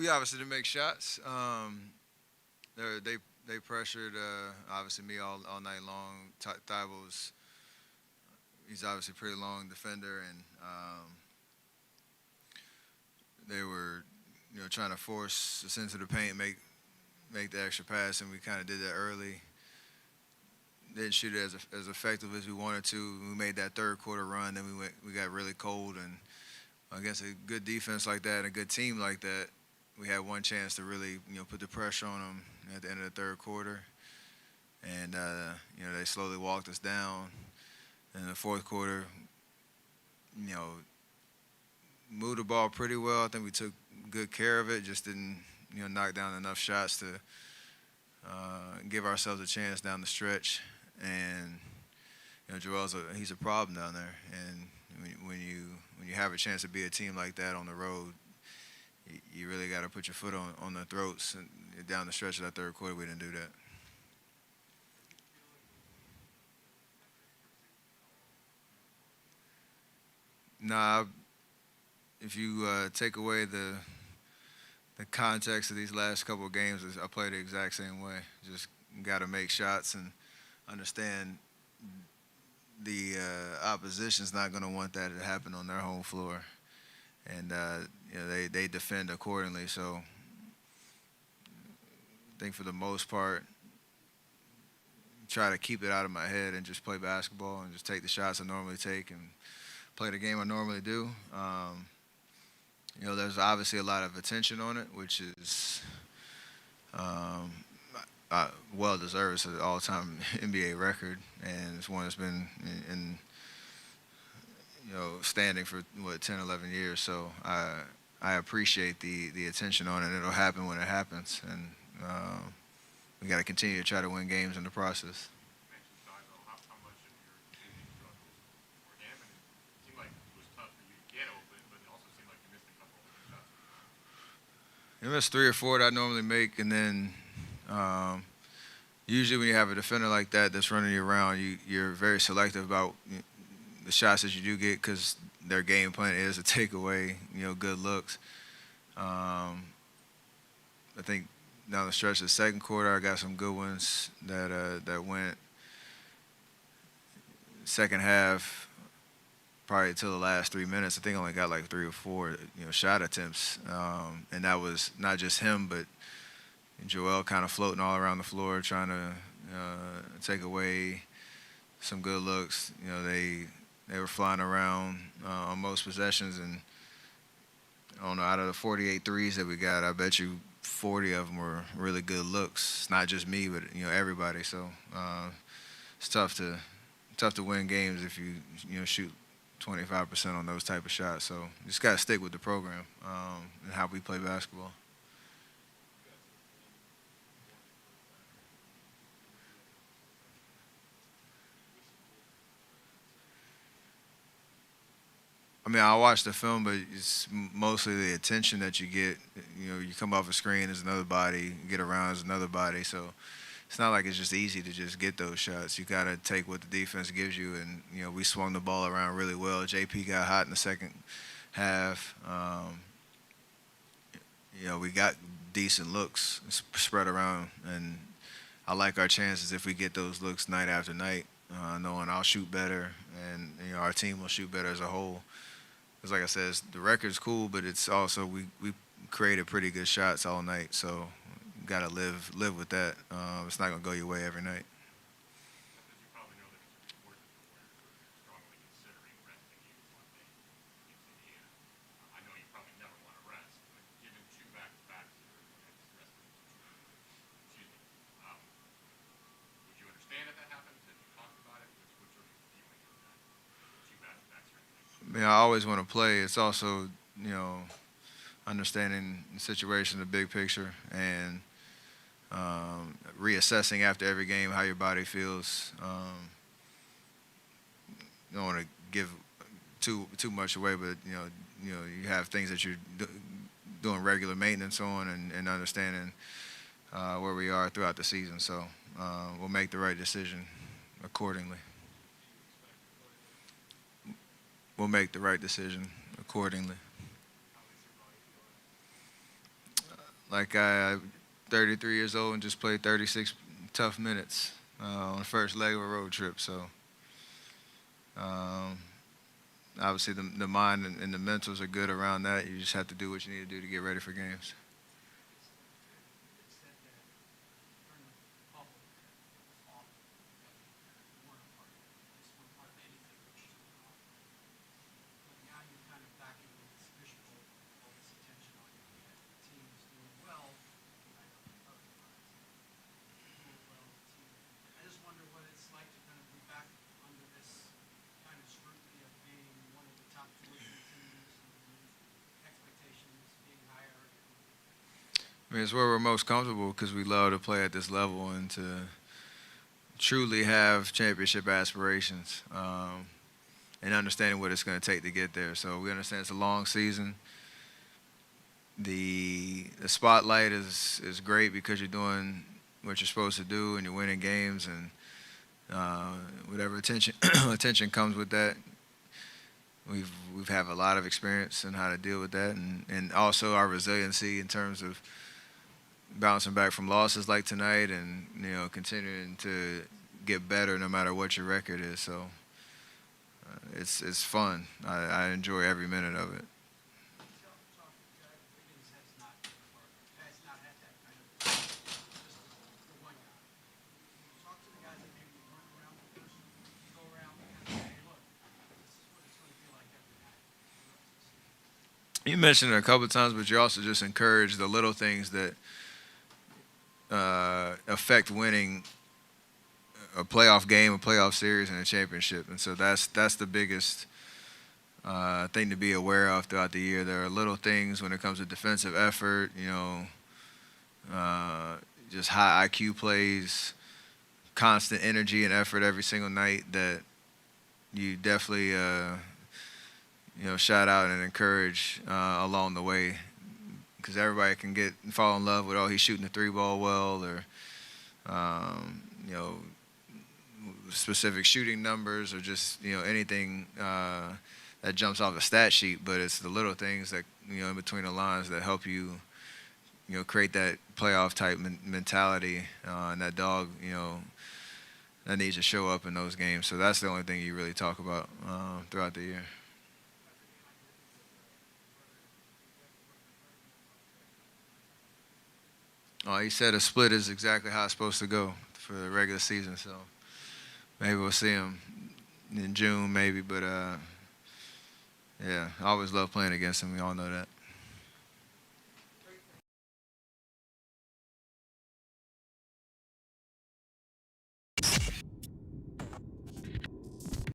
we obviously didn't make shots. They pressured obviously me all night long. Thibault's he's obviously a pretty long defender, and they were trying to force us into the paint, make the extra pass, and we kind of did that early. Didn't shoot it as effective as we wanted to. We made that third quarter run, then we got really cold, and against a good defense like that and a good team like that, we had one chance to really put the pressure on them at the end of the third quarter, and they slowly walked us down. In the fourth quarter, you know, moved the ball pretty well. I think we took good care of it. Just didn't knock down enough shots to give ourselves a chance down the stretch. And Joel's he's a problem down there. And when you have a chance to be a team like that on the road, you really got to put your foot on their throats. And down the stretch of that third quarter, we didn't do that. Nah, if you take away the context of these last couple of games, I play the exact same way. Just got to make shots and understand the opposition's not going to want that to happen on their home floor, and they defend accordingly. So I think for the most part, try to keep it out of my head and just play basketball and just take the shots I normally take and play the game I normally do. There's obviously a lot of attention on it, which is um, well deserved. It's an all-time NBA record, and it's one that's been standing for 10, 11 years. So I appreciate the attention on it. It'll happen when it happens, and we got to continue to try to win games in the process. It was three or four that I normally make, and then usually when you have a defender like that that's running you around, you're very selective about the shots that you do get because their game plan is to take away good looks. I think down the stretch of the second quarter, I got some good ones that went. Second half, probably till the last 3 minutes, I think I only got like three or four shot attempts, and that was not just him, but Joel kind of floating all around the floor trying to take away some good looks. They were flying around on most possessions, and I don't know, out of the 48 threes that we got, I bet you 40 of them were really good looks. It's not just me, but everybody. So it's tough to win games if you shoot 25% on those type of shots. So you just got to stick with the program and how we play basketball. I mean, I watch the film, but it's mostly the attention that you get. You come off a screen, there's another body. You get around, there's another body. So it's not like it's just easy to just get those shots. You got to take what the defense gives you, and we swung the ball around really well. JP got hot in the second half. We got decent looks spread around, and I like our chances if we get those looks night after night, knowing I'll shoot better, and our team will shoot better as a whole. Because like I said, the record's cool, but it's also we created pretty good shots all night, so got to live with that. It's not gonna go your way every night. I mean, I always want to play. It's also understanding the situation, the big picture, and reassessing after every game how your body feels. You don't want to give too much away, but you have things that you're doing regular maintenance on, and understanding where we are throughout the season. So we'll make the right decision accordingly. We'll make the right decision accordingly. like I 33 years old and just played 36 tough minutes on the first leg of a road trip. So um, obviously the mind and the mentals are good around that. You just have to do what you need to do to get ready for games. I mean, it's where we're most comfortable because we love to play at this level and to truly have championship aspirations and understanding what it's going to take to get there. So we understand it's a long season. The spotlight is great because you're doing what you're supposed to do and you're winning games and whatever attention attention comes with that. We've have a lot of experience in how to deal with that and also our resiliency in terms of bouncing back from losses like tonight and continuing to get better no matter what your record is. So it's fun. I enjoy every minute of it. You mentioned it a couple of times, but you also just encourage the little things that affect winning a playoff game, a playoff series, and a championship. And so that's the biggest thing to be aware of throughout the year. There are little things when it comes to defensive effort, just high IQ plays, constant energy and effort every single night that you definitely shout out and encourage along the way, because everybody can fall in love with, oh, he's shooting the three ball well, or specific shooting numbers, or just anything that jumps off the stat sheet. But it's the little things that in between the lines that help you create that playoff type mentality and that dog that needs to show up in those games. So that's the only thing you really talk about throughout the year. He said a split is exactly how it's supposed to go for the regular season. So maybe we'll see him in June, maybe. But yeah, I always love playing against him. We all know that.